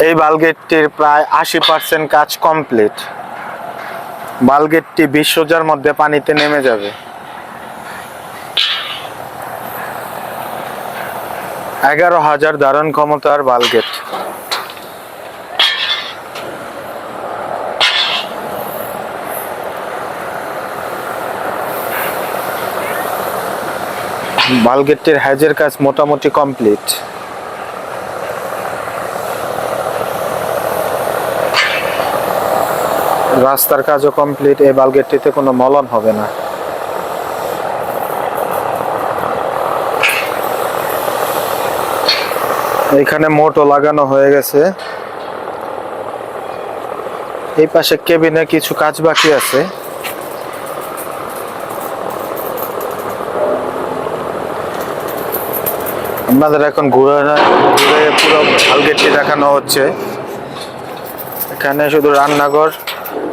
এই বালগেটটির প্রায় 80% কাজ কমপ্লিট। বালগেটটি 20 রোজার মধ্যে পানিতে নেমে যাবে। 11,000 ধারণ ক্ষমতার বালগেট। বালগেটটির হ্যাজের কাজ মোটামুটি কমপ্লিট। রাস্তার কাজও কমপ্লিট। এই বালগেটটিতে কোনো মলন হবে না। এখানে মোটও লাগানো হয়ে গেছে। এই পাশে কেবিনে কিছু কাজ বাকি আছে। আপনাদের এখন ঘুরে পুরো বালগেটটি দেখানো হচ্ছে। এখানে শুধু রান্নাঘর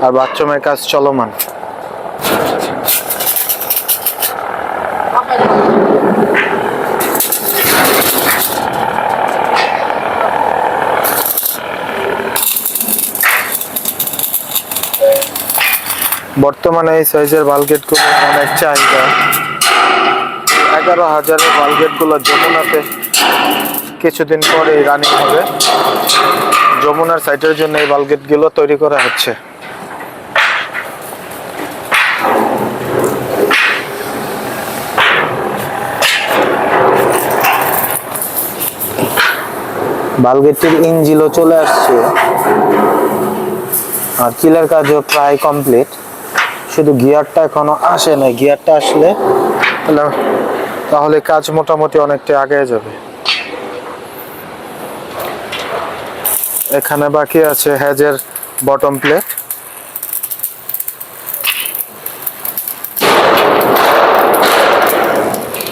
আর বাথরুমের কাজ চলমান। বর্তমানে এই সাইজের বালগেটগুলো অনেক চাহিদা। 11,000 বালগেটগুলো যমুনাতে কিছুদিন পরে রানিং হবে। যমুনার সাইটের জন্য এই বালগেটগুলো তৈরি করা হচ্ছে। বালগেটটির ইঞ্জিনও চলে আসছে আর কিলার কাজও প্রায় কমপ্লিট। শুধু গিয়ারটা এখনো আসে নাই। গিয়ারটা আসলে তাহলে কাজ মোটামুটি অনেকটা আগে যাবে। এখানে বাকি আছে হ্যাজের বটম প্লেট।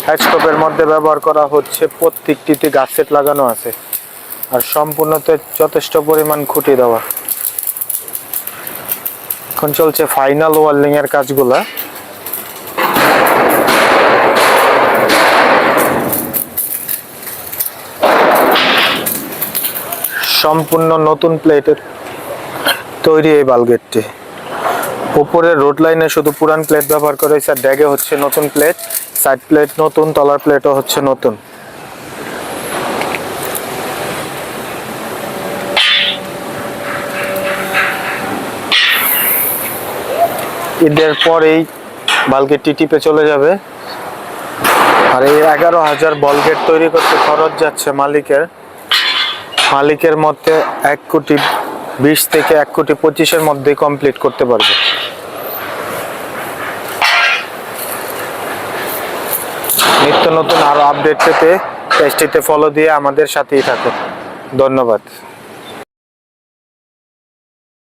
হ্যাজটপের মধ্যে ব্যবহার করা হচ্ছে প্রত্যেকটিতে গাছেট লাগানো আছে আর সম্পূর্ণতে যথেষ্ট পরিমাণ খুঁটি দেওয়া। এখন চলছে ফাইনাল ওয়েল্ডিং এর কাজগুলা। সম্পূর্ণ নতুন প্লেটের তৈরি এই বালগেটটি। উপরের রোড লাইনে শুধু পুরান প্লেট ব্যবহার করা হয়েছে আর ড্যাগে হচ্ছে নতুন প্লেট। সাইড প্লেট নতুন, তলার প্লেটও হচ্ছে নতুন। ঈদের পরেই বালগেটটি টিপে চলে যাবে। আর এই 11,000 বালগেট তৈরি করতে খরচ যাচ্ছে মালিকের মধ্যে 1,20,00,000 থেকে 1,25,00,000 মধ্যে কমপ্লিট করতে পারবে। নিত্য নতুন আরো আপডেট পেতে পেজটিতে ফলো দিয়ে আমাদের সাথেই থাকুন। ধন্যবাদ।